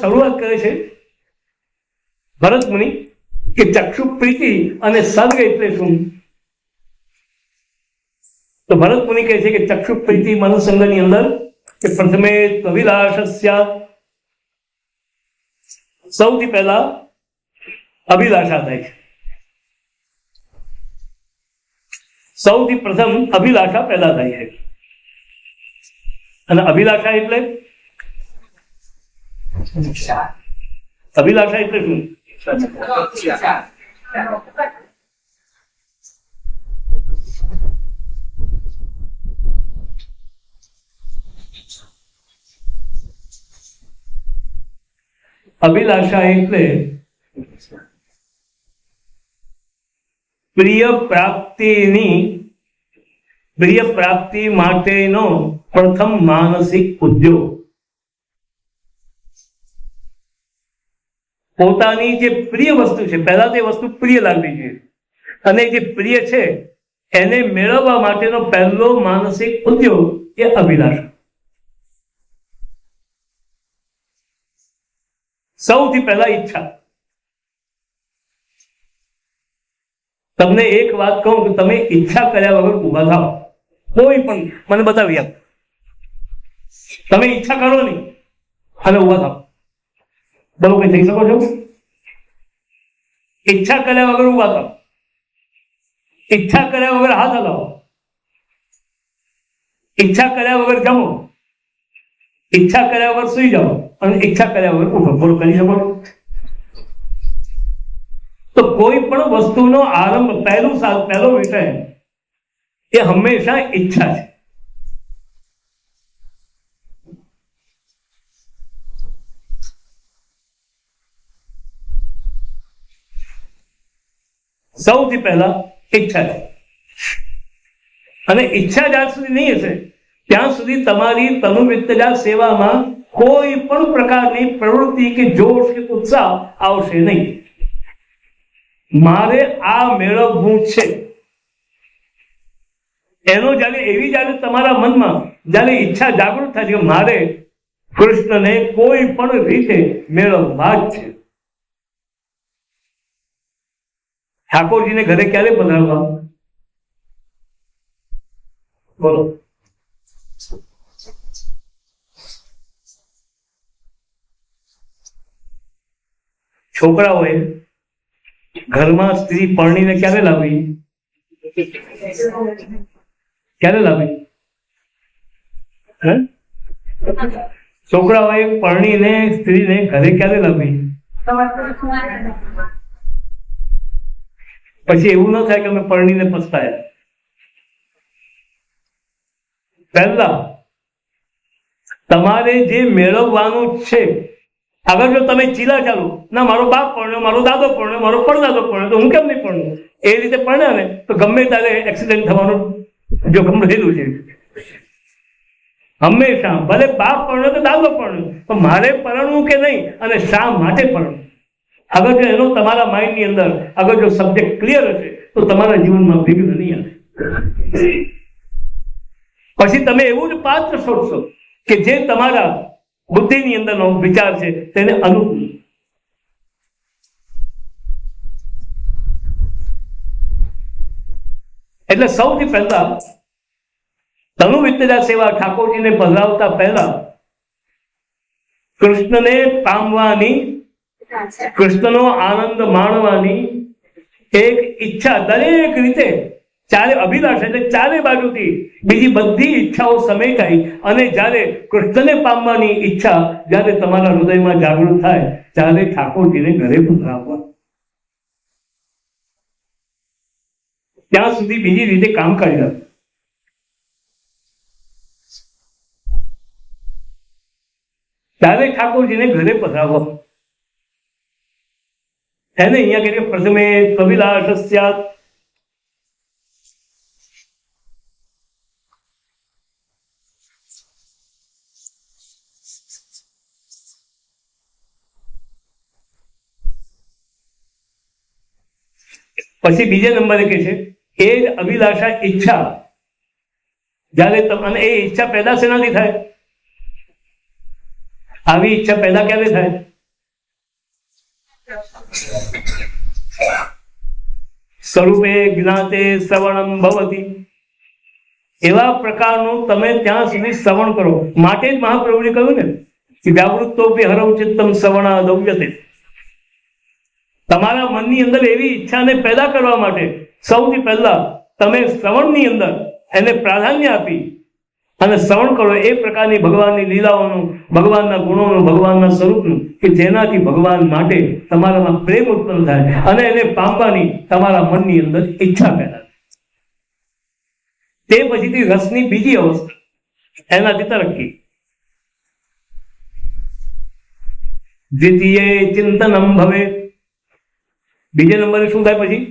શરૂઆત કરે છે ભરત મુનિ કે ચક્ષુ પ્રીતિ અને સર્ગ એટલે શું? તો ભરત મુનિ કહે છે કે ચક્ષુ પ્રીતિ મનુસંગની અંદર કે પ્રથમે અભિલાષસ્ય, સૌથી પહેલા અભિલાષા થાય છે. સૌથી પ્રથમ અભિલાષા પેદા થાય છે. અને અભિલાષા એટલે અભિલાષા એટલે શું? અભિલાષા એટલે પ્રિય પ્રાપ્તિ માટેનો પ્રથમ માનસિક ઉદ્યોગ. પોતાની જે પ્રિય વસ્તુ છે, પહેલા તે વસ્તુ પ્રિય લાગવી જોઈએ, અને જે પ્રિય છે એને મેળવવા માટેનો પહેલો માનસિક ઉદ્યોગ એ અભિલાષા. સૌથી પહેલા ઈચ્છા. તમને એક વાત કહું કે તમે ઈચ્છા કર્યા વગર ઉભા થાઓ, કોઈ પણ મને બતાવી આપ, તમે ઈચ્છા કરો નહીં અને ઉભા થાઓ, બોલો કઈ થઈ શકો છો? ઈચ્છા કર્યા વગર ઉભા થાઓ, ઈચ્છા કર્યા વગર હાથ હલાવો, ઈચ્છા કર્યા વગર જમો, ઈચ્છા કર્યા વગર સુઈ જાઓ અને ઈચ્છા કર્યા વગર ઉભો, બોલો કરી શકો? તો કોઈ પણ વસ્તુનો આરંભ, પહેલો વિષય એ હંમેશા ઈચ્છા છે. સૌથી પહેલા ઈચ્છા છે. અને ઈચ્છા જ્યાં સુધી નહીં હશે ત્યાં સુધી તમારી તનુવિત્તજા સેવામાં કોઈ પણ પ્રકારની પ્રવૃત્તિ કે જોશ કે ઉત્સાહ આવશે નહીં. મારે આ મેળવવું છે એનો જ્યારે તમારા મનમાં જ્યારે ઈચ્છા જાગૃત થાય છે કે મારે કૃષ્ણને કોઈ પણ રીતે મેળવવા જ છે. ઠાકોરજીને ઘરે ક્યારે પધારવા? બોલો. છોકરાઓએ ઘરમાં સ્ત્રી પરણીને ક્યારે લાવી? ક્યારે લાવી? છોકરાઓએ પરણીને સ્ત્રીને ઘરે ક્યારે લાવી? પછી એવું ન થાય કે અમે પરણીને પછતાયા. પહેલા તમારે જે મેળવવાનું છે, અગર જો તમે ચીલા ચાલુ ના મારો બાપ પરણ્યો, મારો દાદો પરણ્યો, મારો પરદાદો પરણ્યો, તો હું કેમ નહીં પરણ્યો? એ રીતે પરણ્યા ને તો ગમે ત્યારે એક્સિડન્ટ થવાનું જોખમ રહેલું છે. હંમેશા ભલે બાપ પરણ્યો કે દાદો પરણ્યો, પણ મારે પરણવું કે નહીં અને શા માટે પરણવું, અગર જો એનો તમારા માઇન્ડની અંદર અગર જો સબ્જેક્ટ ક્લિયર હશે તો તમારા જીવનમાં વિઘ્ન નહીં આવે. પછી તમે એવું જ પાત્ર શોધશો કે જે તમારા બુદ્ધિની અંદરનો વિચાર છે તેને અનુકૂળ. એટલે સૌથી પહેલા તનુવિત્તજા સેવા ઠાકોરજીને પધરાવતા પહેલા કૃષ્ણને પામવાની, કૃષ્ણનો આનંદ માણવાની એક ઈચ્છા દરેક રીતે, ચારે અભિલાષા એટલે ચારે બાજુથી બીજી બધી ઈચ્છાઓ સમેટાઈ અને જ્યારે કૃષ્ણને પામવાની ઈચ્છા જ્યારે તમારા હૃદયમાં જાગૃત થાય ત્યારે ઠાકોરજીને ઘરે પધરાવવા. ત્યાં સુધી બીજી રીતે કામ કરી રહ્યા. ત્યારે ઠાકોરજીને ઘરે પધરાવવા. એને અહીંયા કહીએ પ્રથમે અભિલાષસ્ય, પછી બીજા નંબરે કે છે એ જ અભિલાષા ઈચ્છા જ્યારે અને એ ઈચ્છા પેદા શેનાથી થાય? આવી ઈચ્છા પેદા ક્યારે થાય? સ્વરૂપે જ્ઞાતે શ્રવણમ ભવતી, એવા પ્રકારનું તમે ત્યાં સુધી શ્રવણ કરો. માટે જ મહાપ્રભુએ કહ્યું ને કે વ્યાવૃત્તોપી હરવ ચિત્તમ શ્રવણા દૌયતે. તમારા મનની અંદર એવી ઈચ્છાને પેદા કરવા માટે સૌથી પહેલા તમે શ્રવણની અંદર એને પ્રાધાન્ય આપી અને શ્રવણ કરો. એ પ્રકારની ભગવાનની લીલાઓનું, ભગવાનના ગુણોનું, ભગવાનના સ્વરૂપનું, કે જેનાથી ભગવાન માટે તમારામાં પ્રેમ ઉત્પન્ન થાય અને એને પામવાની તમારા મનની અંદર ઈચ્છા પેદા થાય. તે પછીથી રસની બીજી અવસ્થા, એનાથી તરક્કી. દ્વિતીય ચિંતનમ ભવે. બીજા નંબરે શું થાય પછી?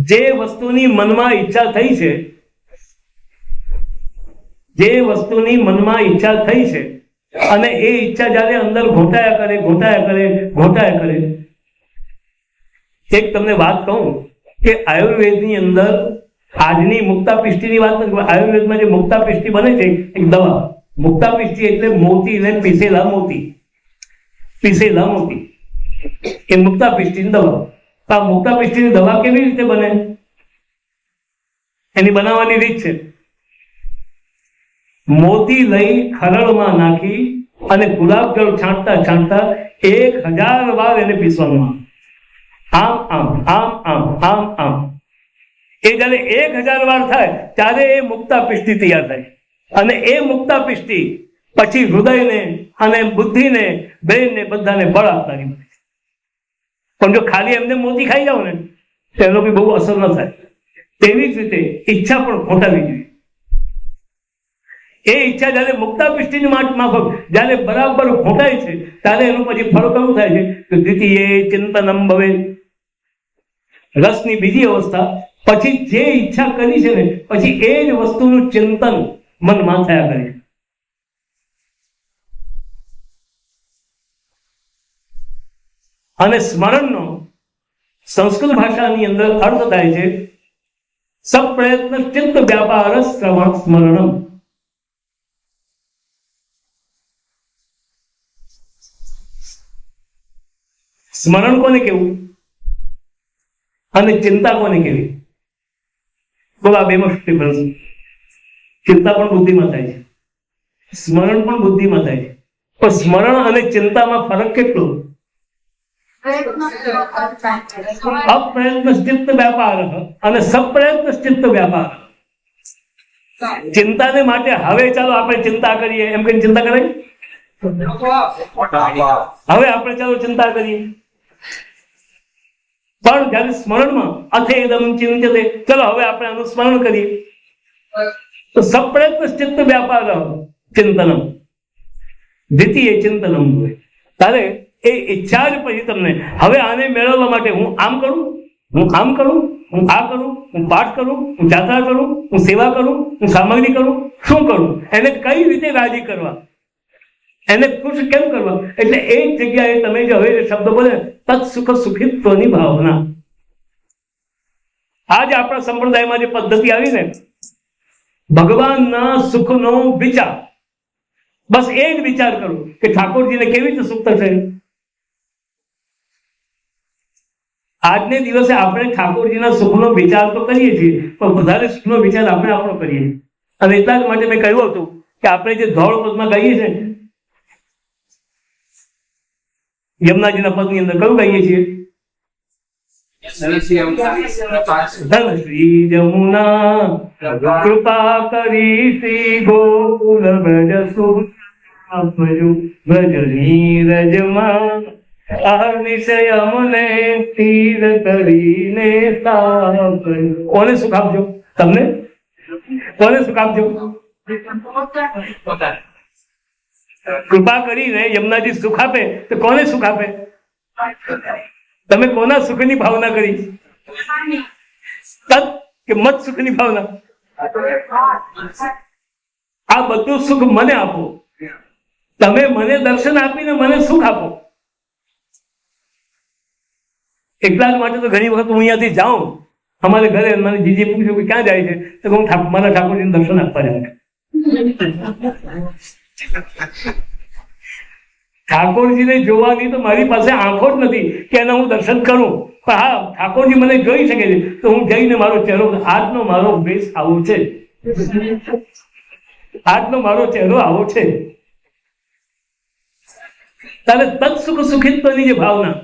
જે વસ્તુની મનમાં ઈચ્છા થઈ છે, જે વસ્તુની મનમાં ઈચ્છા થઈ છે અને એ ઈચ્છા જયારે અંદર ઘોટાયા કરે. એક તમને વાત કહું કે આયુર્વેદની અંદર આજની મુક્તાપિષ્ટિની વાત નથી. આયુર્વેદમાં જે મુક્તાપિષ્ટિ બને છે એક દવા, મુક્તાપિષ્ટિ એટલે મોતી ને પીસેલા મોતી એ મુક્તાપિષ્ટિની દવા. આ મુક્તાપિષ્ટિની દવા કેવી રીતે બને? એની બનાવવાની રીત છે, મોતી લઈ ખરડમાં નાખી અને ગુલાબ જળ છાંટતા 1000 વાર એને પીસવાનું. આમ એ જયારે 1000 વાર થાય ત્યારે એ મુક્તાપિષ્ટિ તૈયાર થાય. અને એ મુક્તાપિષ્ટિ પછી હૃદયને અને બુદ્ધિને, બ્રેનને બધાને બળ આપનારી બને છે. પણ જો ખાલી એમને મોતી ખાઈ જાવ ને તો એનો બી બહુ અસર ન થાય. તેવી જ રીતે ઈચ્છા પણ ખોટાવી જોઈએ. એ ઈચ્છા જયારે મુક્તાપિષ્ટિની માફક જયારે બરાબર ખોટાય છે ત્યારે એનું પછી ફળ કેવું થાય છે કે દ્વિતીય ચિંતનમ ભવે. રસની બીજી અવસ્થા, પછી જે ઈચ્છા કરી છે ને પછી એ જ વસ્તુનું ચિંતન મનમાં થયા કરે છે. અને સ્મરણનો સંસ્કૃત ભાષાની અંદર અર્થ થાય છે સપ્રયત્ન ચિત્ત વ્યાપાર શ્રવણ સ્મરણમ. સ્મરણ કોને કેવું અને ચિંતા કોને કેવી? બોલો, આ બેમાં શું ડિફરન્સ? ચિંતા પણ બુદ્ધિમાં થાય છે, સ્મરણ પણ બુદ્ધિમાં થાય છે. પણ સ્મરણ અને ચિંતામાં ફરક કેટલો? અપ્રયત્ન ચિત્ત વ્યાપાર અને સપ્રયત્ન ચિત્ત વ્યાપાર. ચિંતાને માટે હવે ચાલો આપણે ચિંતા કરીએ એમ કઈ ચિંતા કરાય? હવે આપણે ચાલો ચિંતા કરીએ. પણ જયારે સ્મરણમાં અથેદમ ચિંત્યતે, ચલો હવે આપણે આનું સ્મરણ કરીએ. તો સપ્રયત્ન ચિત્ત વ્યાપાર ચિંતનમ દ્વિતીય ચિંતનમ. તારે એ ઈચ્છા જ પછી તમને હવે આને મેળવવા માટે હું આમ કરું, હું આમ કરું, હું આ કરું, હું પાઠ કરું, હું જાત્રા કરું, હું સેવા કરું, હું સામગ્રી કરું, શું કરું? એને કઈ રીતે રાજી કરવા, એને ખુશ કેમ કરવા? એટલે એ જ જગ્યાએ તમે જે હવે શબ્દ બોલે તત્ સુખ સુખિત્વની ભાવના. આજ આપણા સંપ્રદાયમાં જે પદ્ધતિ આવી ને, ભગવાનના સુખનો વિચાર, બસ એ જ વિચાર કરો કે ઠાકોરજીને કેવી રીતે સુખ થશે. આજને દિવસે આપણે ઠાકોરજીના સુખનો વિચાર તો કરીએ છીએ, પણ વધારે સુખનો વિચાર આપણે આપણો કરીએ. અને એટલા જ માટે મેં કહ્યું હતું કે આપણે જે ધોળ પદમાં ગાઈએ છીએ, યમુનાજીના પદની અંદર કયું ગાઈએ છીએ? ધન શ્રી યમુના કૃપા કરી શ્રી ગોકુલ બ્રજ બ્રજ નીરજમાં અમને તીર કરીને કોને સુખ આપજો? તમને કોને સુખ આપજો? કૃપા કરીને યમુનાજી સુખ આપે તો કોને સુખ આપે? તમે કોના સુખની ભાવના કરી? તત કે મત સુખની ભાવના? આ બધું સુખ મને આપો, તમે મને દર્શન આપીને મને સુખ આપો. એટલા જ માટે તો ઘણી વખત હું અહીંયાથી જાઉં, અમારે ઘરે મને જીજી પૂછ્યું કે ક્યાં જાય છે, તો હું મારા ઠાકોરજીને દર્શન આપવા જાઉં છું. ઠાકોરજીને જોવાની તો મારી પાસે આંખો જ નથી કે એના હું દર્શન કરું, પણ હા ઠાકોરજી મને જોઈ શકે છે તો હું જઈને મારો ચહેરો, આજનો મારો વેશ આવો છે, આજનો મારો ચહેરો આવો છે. તારે તત્ સુખ સુખિત્વની જે ભાવના,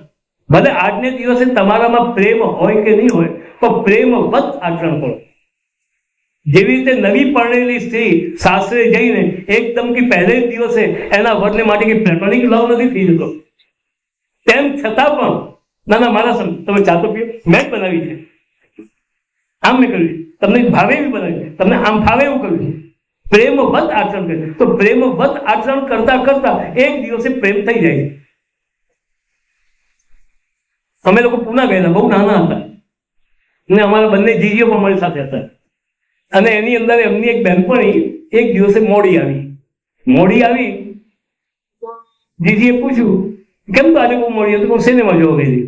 ભલે આજને દિવસે તમારામાં પ્રેમ હોય કે નહીં હોય, પણ પ્રેમવત આચરણ કરો. જેવી રીતે નવી પરણેલી સ્ત્રી સાસરે જઈને એકદમ કે પહેલે જ દિવસે એના વરને માટે કે પ્લેટોનિક લવ નથી થઈ જતો, તેમ છતાં પણ ના ના મારા સમ તમે ચા તો પીઓ, મેં જ બનાવી છે, આમ મેં કર્યું, તમને ભાવે એવી બનાવી, તમને આમ ફાવે એવું કર્યું. પ્રેમવત આચરણ કરે તો પ્રેમવત આચરણ કરતા કરતા એક દિવસે પ્રેમ થઈ જાય. અમે લોકો પૂના ગયેલા, બહુ નાના હતા ને અમારા બંને જીજીઓ પણ મારી સાથે હતા, અને એની અંદર એમની એક બહેનપણી એક દિવસે મોડી આવી. જીજીએ પૂછ્યું કેમ તો આજે બહુ મોડી હતી? હું સિનેમા જોવા ગઈ હતી.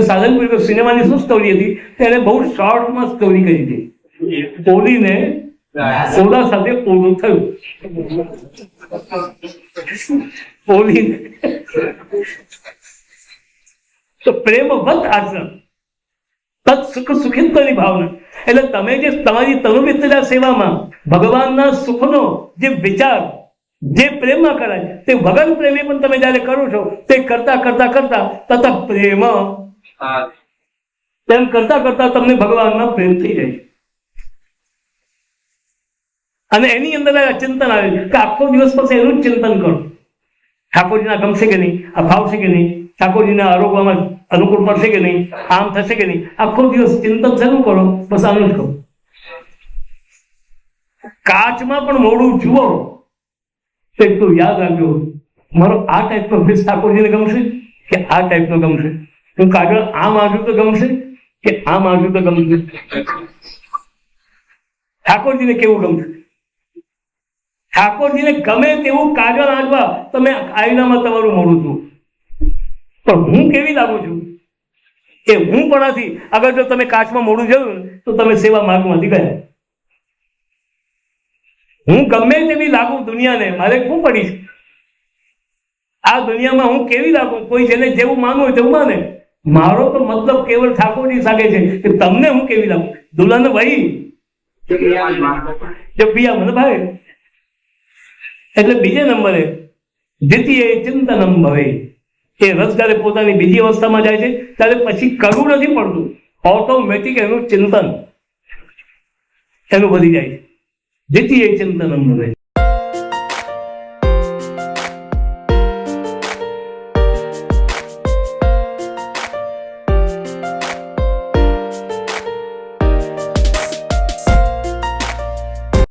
સાધનપુર સિનેમાની શું સ્ટોરી હતી? એને બહુ શોર્ટમાં સ્ટોરી કરી હતી. ઓલીને ઓલા સાથે ઓલું થયું. ઓલીને તો પ્રેમવત આચરણ, તત્ સુખ સુખિત્વની ભાવના. એટલે તમે જે તમારી તનુમિત્રા સેવામાં ભગવાનના સુખનો જે વિચાર, જે પ્રેમમાં કરાય તે વગર પ્રેમે પણ તમે જયારે કરો છો તે કરતા કરતા કરતા તત પ્રેમ, તેમ કરતા કરતા તમને ભગવાનના પ્રેમ થઈ જાય છે. અને એની અંદર ચિંતન આવે કે આખો દિવસ પછી એનું જ ચિંતન કરો. ઠાકોરજીના ગમશે કે નહીં, આ ભાવશે કે નહીં, ઠાકોરજીના આરોગ્યમાં અનુકૂળ પડશે કે નહીં, આમ થશે કે નહીં, આખો દિવસ ચિંતન શરૂ કરો, બસ આનું જ કહો. કાચમાં પણ મોડું જુઓ તો એટલું યાદ રાખજો, મારો આ ટાઈપનો ફેસ ઠાકોરજીને ગમશે કે આ ટાઈપનો ગમશે? હું કાગળ આમ આજુ તો ગમશે કે આમ આજુ તો ગમશે? ઠાકોરજીને કેવું ગમશે? ઠાકોરજીને ગમે તેવું કાગળ આંચવા તમે આઈનામાં તમારું મોડું જુઓ, પણ હું કેવી લાગુ છું એ હું પણાથી અગર જો તમે કાચમાં મોડું જોયું તો તમે સેવા માર્ગમાંથી ગયા. હું ગમે તેવી લાગુ દુનિયાને, મારે શું પડી છે આ દુનિયામાં? હું કેવી લાગુ? કોઈ જેને જેવું માનવું હોય તેવું માને. મારો તો મતલબ કેવળ ઠાકોરજી સાથે છે કે તમને હું કેવી લાગુ. દુલ્હન ભાઈ જો પિયા મને ભાવે. એટલે બીજે નંબરે દ્વિતીય ચિંતનમ ભવે. એ રસ જયારે પોતાની બીજી અવસ્થામાં જાય છે ત્યારે પછી કરવું નથી પડતું, ઓટોમેટિક એનું ચિંતન એનું વધી જાય છે. દ્વિતીય ચિંતનમ ભવે.